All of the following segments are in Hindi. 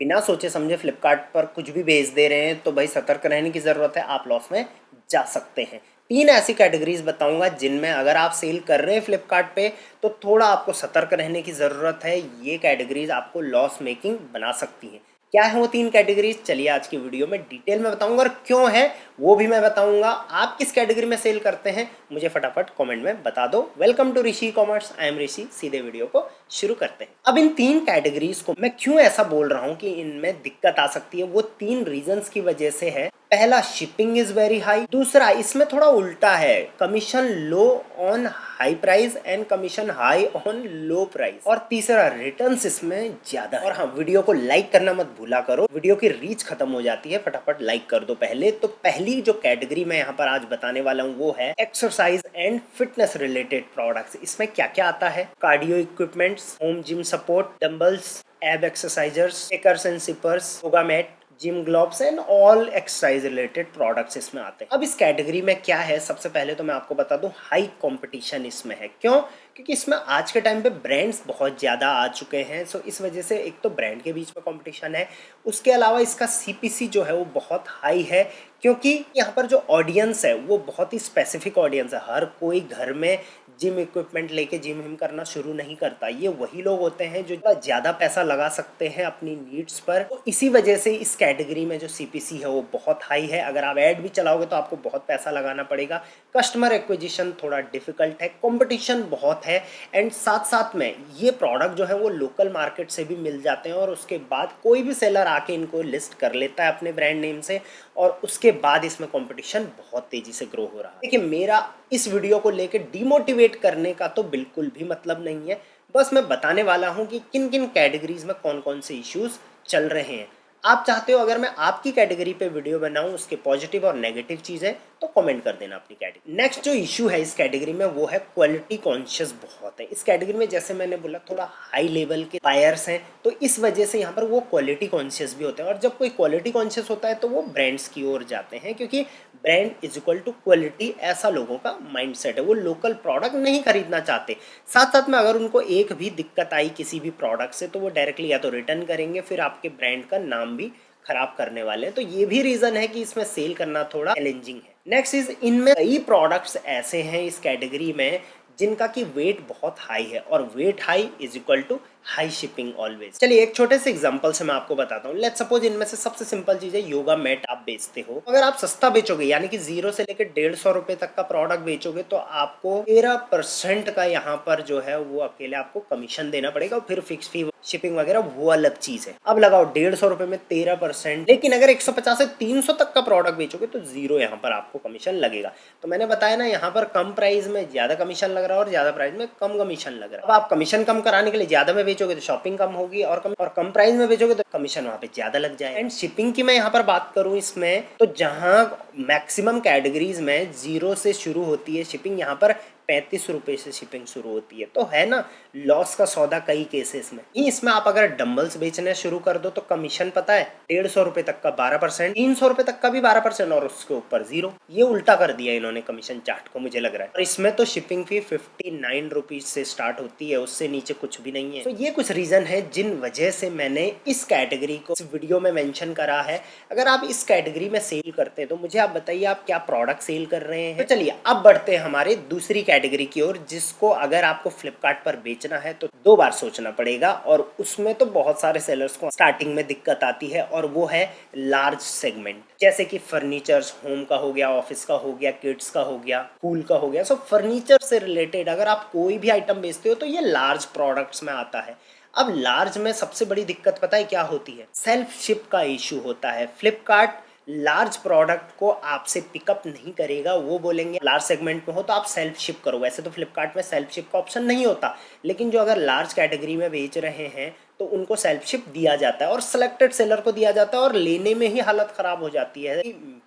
बिना सोचे समझे फ्लिपकार्ट पर कुछ भी भेज दे रहे हैं तो भाई सतर्क रहने की ज़रूरत है, आप लॉस में जा सकते हैं। 3 ऐसी कैटेगरीज बताऊंगा जिनमें अगर आप सेल कर रहे हैं फ्लिपकार्ट पे तो थोड़ा आपको सतर्क रहने की ज़रूरत है। ये कैटेगरीज आपको लॉस मेकिंग बना सकती हैं। क्या है वो 3 कैटेगरीज, चलिए आज की वीडियो में डिटेल में बताऊंगा और क्यों है वो भी मैं बताऊंगा। आप किस कैटेगरी में सेल करते हैं मुझे फटाफट कमेंट में बता दो। Welcome to Rishi commerce, I am Rishi. सीधे वीडियो को शुरू करते हैं। अब इन 3 कैटेगरीज को मैं क्यों ऐसा बोल रहा हूं कि इनमें दिक्कत आ सकती है, वो 3 रीजंस की वजह से है। पहला, शिपिंग इज वेरी हाई। दूसरा, इसमें थोड़ा उल्टा है, commission low on high price and commission high on low price. और तीसरा, रिटर्न्स इसमें ज्यादा है। और हाँ, वीडियो को लाइक करना मत भूला करो, वीडियो की रीच खत्म हो जाती है, फटाफट लाइक कर दो पहले। तो पहली जो कैटेगरी मैं यहाँ पर आज बताने वाला हूँ वो है exercise and fitness related products. इसमें क्या क्या आता है? Cardio equipments, home gym support, dumbbells, ab exercisers, takers and sippers, yoga mat, gym gloves and all exercise related products इसमें आते हैं। अब इस कैटेगरी में क्या है, सबसे पहले तो मैं आपको बता दूं, हाई कंपटीशन इसमें है। क्यों? क्योंकि इसमें आज के टाइम पे ब्रांड्स बहुत ज़्यादा आ चुके हैं। सो इस वजह से एक तो ब्रांड के बीच में कंपटीशन है, उसके अलावा इसका सीपीसी जो है वो बहुत हाई है। क्योंकि यहाँ पर जो ऑडियंस है वो बहुत ही स्पेसिफिक ऑडियंस है। हर कोई घर में जिम इक्विपमेंट लेके जिम हिम करना शुरू नहीं करता। ये वही लोग होते हैं जो ज़्यादा पैसा लगा सकते हैं अपनी नीड्स पर। तो इसी वजह से इस कैटेगरी में जो सीपीसी है वो बहुत हाई है। अगर आप ऐड भी चलाओगे तो आपको बहुत पैसा लगाना पड़ेगा। कस्टमर एक्विजिशन थोड़ा डिफिकल्ट है, कंपटीशन बहुत है। एंड साथ साथ में ये प्रोडक्ट जो है वो लोकल मार्केट से भी मिल जाते हैं और उसके बाद कोई भी सेलर आके इनको लिस्ट कर लेता है अपने ब्रांड नेम से, और उसके बाद इसमें कंपटीशन बहुत तेजी से ग्रो हो रहा है। देखिए, मेरा इस वीडियो को लेकर डिमोटिवेट करने का तो बिल्कुल भी मतलब नहीं है, बस मैं बताने वाला हूं कि किन किन कैटेगरीज में कौन कौन से इश्यूज चल रहे हैं। आप चाहते हो अगर मैं आपकी कैटेगरी पे वीडियो बनाऊं, उसके पॉजिटिव और नेगेटिव चीज़ें, तो कमेंट कर देना अपनी कैटेगरी। नेक्स्ट जो इशू है इस कैटेगरी में वो है क्वालिटी कॉन्शियस बहुत है। इस कैटेगरी में जैसे मैंने बोला थोड़ा हाई लेवल के बायर्स हैं, तो इस वजह से यहाँ पर वो क्वालिटी कॉन्शियस भी होते हैं। और जब कोई क्वालिटी कॉन्शियस होता है तो वो ब्रांड्स की ओर जाते हैं, क्योंकि brand is equal to quality, ऐसा लोगों का माइंडसेट है। वो लोकल प्रोडक्ट नहीं खरीदना चाहते। साथ साथ में अगर उनको एक भी दिक्कत आई किसी भी प्रोडक्ट से तो वो डायरेक्टली या तो रिटर्न करेंगे, फिर आपके ब्रांड का नाम भी खराब करने वाले हैं। तो ये भी रीजन है कि इसमें सेल करना थोड़ा चैलेंजिंग है। नेक्स्ट इज, इनमें कई प्रोडक्ट्स ऐसे हैं इस कैटेगरी में जिनका की वेट बहुत हाई है, और weight high is equal to high shipping always. चलिए एक छोटे से एग्जांपल से मैं आपको बताता हूँ। लेट्स सपोज इनमें से सबसे सिंपल चीज है योगा मैट आप बेचते हो। अगर आप सस्ता बेचोगे यानी कि 0 से लेकर 150 रुपए तक का प्रोडक्ट बेचोगे तो आपको 13% का यहाँ पर जो है वो अकेले आपको कमीशन देना पड़ेगा, और फिर फिक्स फी शिपिंग वगैरह वो अलग चीज है। अब लगाओ 150 रुपए में 13%। लेकिन अगर 150 से 300 तक का प्रोडक्ट बेचोगे तो 0 यहाँ पर आपको कमीशन लगेगा। तो मैंने बताया ना, यहाँ पर कम प्राइस में ज्यादा कमीशन लग रहा है और ज्यादा प्राइस में कम कमीशन लग रहा है। अब आप कमीशन कम कराने के लिए ज्यादा में बेचोगे तो शॉपिंग कम होगी, और कम प्राइस में बेचोगे तो कमीशन वहाँ पे ज्यादा लग जाए। एंड शिपिंग की मैं यहाँ पर बात करूँ इसमें, तो जहाँ मैक्सिमम कैटेगरीज में 0 से शुरू होती है शिपिंग, यहाँ पर 35 रुपए से शिपिंग शुरू होती है। तो है ना लॉस का सौदा कई केसेस में। इसमें आप अगर डंबल्स बेचने शुरू कर दो तो कमीशन पता है 150 रुपए तक का 12%, 300 रुपए तक का भी 12%, और उसके ऊपर 0। ये उल्टा कर दिया इन्होंने कमीशन चार्ट को, मुझे लग रहा है। और इसमें तो शिपिंग फी 59 रुपीज से स्टार्ट होती है, उससे नीचे कुछ भी नहीं है। तो ये कुछ रीजन है जिन वजह से मैंने इस कैटेगरी को इस वीडियो में मेंशन करा है। अगर आप इस कैटेगरी में सेल करते हैं तो मुझे आप बताइए आप क्या प्रोडक्ट सेल कर रहे हैं। तो चलिए अब बढ़ते हैं हमारे दूसरी कैटेगरी की ओर, जिसको अगर आपको फ्लिपकार्ट पर बेचना है तो 2 बार सोचना पड़ेगा। और उसमें तो बहुत सारे सेलर्स को स्टार्टिंग में दिक्कत आती है, और वो है लार्ज सेगमेंट, जैसे कि फर्नीचर्स, होम का हो गया, ऑफिस का हो गया, किड्स का हो गया, फूल का हो गया। सो फर्नीचर से रिलेटेड अगर आप कोई भी आइटम बेचते हो तो ये लार्ज प्रोडक्ट्स में आता है। अब लार्ज में सबसे बड़ी दिक्कत पता है क्या होती है? सेल्फ शिप का इशू होता है। फ्लिपकार्ट लार्ज प्रोडक्ट को आपसे पिकअप नहीं करेगा। वो बोलेंगे लार्ज सेगमेंट में हो तो आप सेल्फ शिप करो। वैसे तो फ्लिपकार्ट में सेल्फ शिप का ऑप्शन नहीं होता, लेकिन जो अगर लार्ज कैटेगरी में बेच रहे हैं तो उनको सेल्फ शिप दिया जाता है, और सिलेक्टेड सेलर को दिया जाता है, और लेने में ही हालत खराब हो जाती है।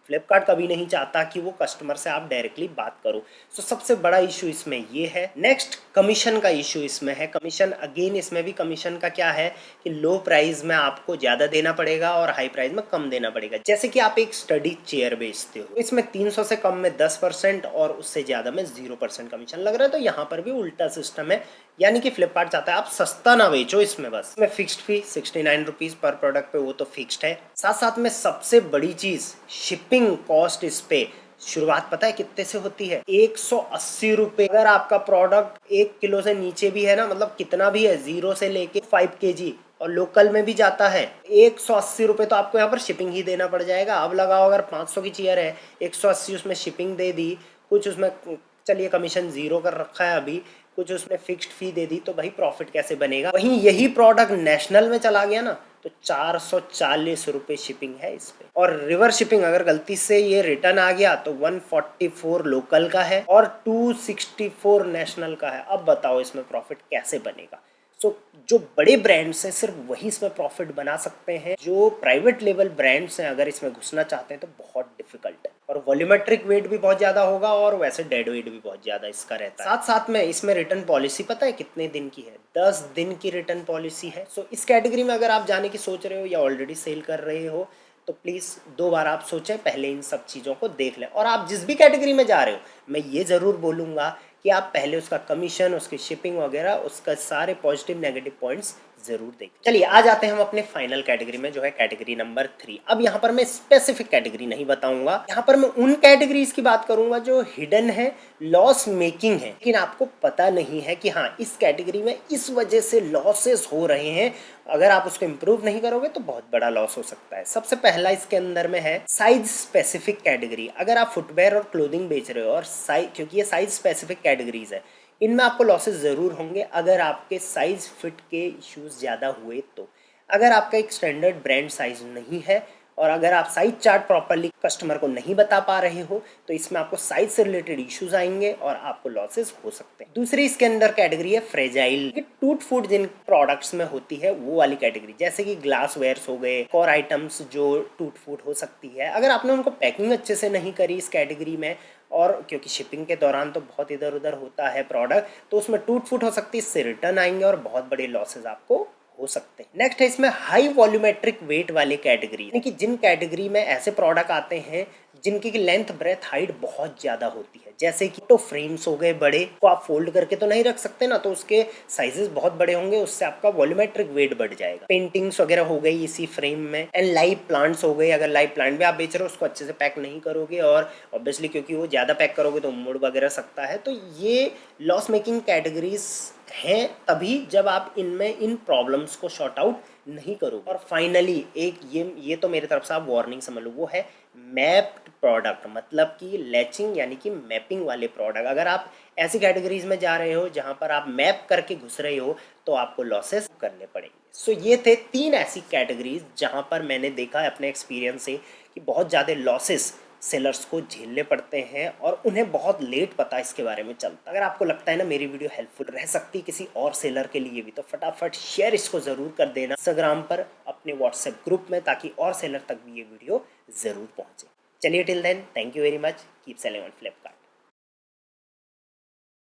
फ्लिपकार्ट कभी नहीं चाहता कि वो कस्टमर से आप डायरेक्टली बात करो। तो सबसे बड़ा इशू इसमें ये है। नेक्स्ट, कमीशन का इशू इसमें है। कमीशन अगेन इसमें भी कमीशन का क्या है कि लो प्राइस में आपको ज्यादा देना पड़ेगा और हाई प्राइस में कम देना पड़ेगा। जैसे कि आप एक स्टडी चेयर बेचते हो, इसमें 300 से कम में 10% और उससे ज्यादा में 0% कमीशन लग रहा है। तो यहाँ पर भी उल्टा सिस्टम है, यानी कि फ्लिपकार्ट चाहता है आप सस्ता ना बेचो इसमें, बस इसमें फिक्स्ड फी 69 रुपीज़ पर प्रोडक्ट पे, वो तो फिक्स्ड है। साथ साथ में सबसे बड़ी चीज़ शिपिंग कॉस्ट इस पे शुरुआत पता है कितने से होती है? 180 रुपये। अगर आपका प्रोडक्ट 1 किलो से नीचे भी है ना, मतलब कितना भी है, 0 से लेके 5 kg और लोकल में भी जाता है, 180 रुपये तो आपको यहाँ पर शिपिंग ही देना पड़ जाएगा। अब लगाओ अगर 500 की चेयर है, 180 उसमें शिपिंग दे दी, कुछ उसमें चलिए कमीशन 0 कर रखा है अभी, कुछ उसने फिक्स्ड फी दे दी, तो भाई प्रॉफिट कैसे बनेगा? वहीं यही प्रोडक्ट नेशनल में चला गया ना तो 440 रुपये शिपिंग है इस पे। और रिवर्स शिपिंग अगर गलती से ये रिटर्न आ गया तो 144 लोकल का है और 264 नेशनल का है। अब बताओ इसमें प्रॉफिट कैसे बनेगा? सो जो बड़े ब्रांड्स हैं सिर्फ वही इसमें प्रॉफिट बना सकते हैं। जो प्राइवेट लेवल ब्रांड्स हैं अगर इसमें घुसना चाहते हैं तो बहुत डिफिकल्ट है, और वॉल्यूमेट्रिक वेट भी बहुत ज़्यादा होगा और वैसे डेड वेट भी बहुत ज़्यादा इसका रहता है। साथ साथ में इसमें रिटर्न पॉलिसी पता है कितने दिन की है? 10 दिन की रिटर्न पॉलिसी है। सो इस कैटेगरी में अगर आप जाने की सोच रहे हो या ऑलरेडी सेल कर रहे हो तो प्लीज़ 2 बार आप सोचें, पहले इन सब चीज़ों को देख लें। और आप जिस भी कैटेगरी में जा रहे हो मैं ये ज़रूर बोलूँगा कि आप पहले उसका कमीशन, उसकी शिपिंग वगैरह, उसका सारे पॉजिटिव नेगेटिव पॉइंट्स जरूर देखें। चलिए आ जाते हैं हम अपने फाइनल कैटेगरी में, जो है कैटेगरी नंबर 3। अब यहाँ पर मैं स्पेसिफिक कैटेगरी नहीं बताऊंगा, यहाँ पर मैं उन कैटेगरीज की बात करूंगा जो हिडन है, लॉस मेकिंग है, लेकिन आपको पता नहीं है कि हाँ इस कैटेगरी में इस वजह से लॉसेस हो रहे हैं। अगर आप उसको इम्प्रूव नहीं करोगे तो बहुत बड़ा लॉस हो सकता है। सबसे पहला इसके अंदर में है साइज स्पेसिफिक कैटेगरी। अगर आप फुटवेयर और क्लोथिंग बेच रहे हो और साइज, क्योंकि ये साइज स्पेसिफिक कैटेगरीज है, इनमें आपको लॉसेस ज़रूर होंगे अगर आपके साइज़ फिट के इश्यूज़ ज़्यादा हुए तो। अगर आपका एक स्टैंडर्ड ब्रांड साइज़ नहीं है और अगर आप साइज चार्ट प्रॉपरली कस्टमर को नहीं बता पा रहे हो तो इसमें आपको साइज से रिलेटेड इश्यूज आएंगे और आपको लॉसेस हो सकते हैं। दूसरी इसके अंदर कैटेगरी है फ्रेजाइल, टूट फूट जिन प्रोडक्ट्स में होती है वो वाली कैटेगरी, जैसे कि ग्लास वेयर्स हो गए और आइटम्स जो टूट फूट हो सकती है। अगर आपने उनको पैकिंग अच्छे से नहीं करी इस कैटेगरी में, और क्योंकि शिपिंग के दौरान तो बहुत इधर उधर होता है प्रोडक्ट, तो उसमें टूट फूट हो सकती है, इससे रिटर्न आएंगे और बहुत बड़े लॉसेज आपको हो सकते हैं। नेक्स्ट है इसमें हाई वॉल्यूमेट्रिक वेट वाली कैटेगरी, यानी कि जिन कैटेगरी में ऐसे प्रोडक्ट आते हैं जिनकी लेंथ ब्रेथ हाइट बहुत ज़्यादा होती है, जैसे कि तो फ्रेम्स हो गए बड़े, को आप फोल्ड करके तो नहीं रख सकते ना, तो उसके साइजेस बहुत बड़े होंगे, उससे आपका वॉल्यूमेट्रिक वेट बढ़ जाएगा। पेंटिंग्स वगैरह हो गई इसी फ्रेम में, एंड लाइव प्लांट्स हो गए। अगर लाइव प्लांट भी आप बेच रहे हो उसको अच्छे से पैक नहीं करोगे और ऑब्वियसली क्योंकि वो ज़्यादा पैक करोगे तो मुड़ वगैरह सकता है, तो ये लॉस मेकिंग कैटेगरीज हैं तभी जब आप इनमें इन प्रॉब्लम्स को शॉर्ट आउट नहीं करोगे। और फाइनली एक ये तो मेरी तरफ से आप वार्निंग समझ लो, वो है मैप्ड प्रोडक्ट, मतलब कि लैचिंग यानी कि मैपिंग वाले प्रोडक्ट। अगर आप ऐसी कैटेगरीज में जा रहे हो जहां पर आप मैप करके घुस रहे हो तो आपको लॉसेस करने पड़ेंगे। सो ये थे 3 ऐसी कैटेगरीज जहां पर मैंने देखा है अपने एक्सपीरियंस से कि बहुत ज़्यादा लॉसेस सेलर्स को झेलने पड़ते हैं और उन्हें बहुत लेट पता इसके बारे में चलता। अगर आपको लगता है ना मेरी वीडियो हेल्पफुल रह सकती है किसी और सेलर के लिए भी, तो फटाफट शेयर इसको ज़रूर कर देना इंस्टाग्राम पर, अपने व्हाट्सएप ग्रुप में, ताकि और सेलर तक भी ये वीडियो ज़रूर पहुँचे। चलिए till then, thank you very much, keep selling on Flipkart.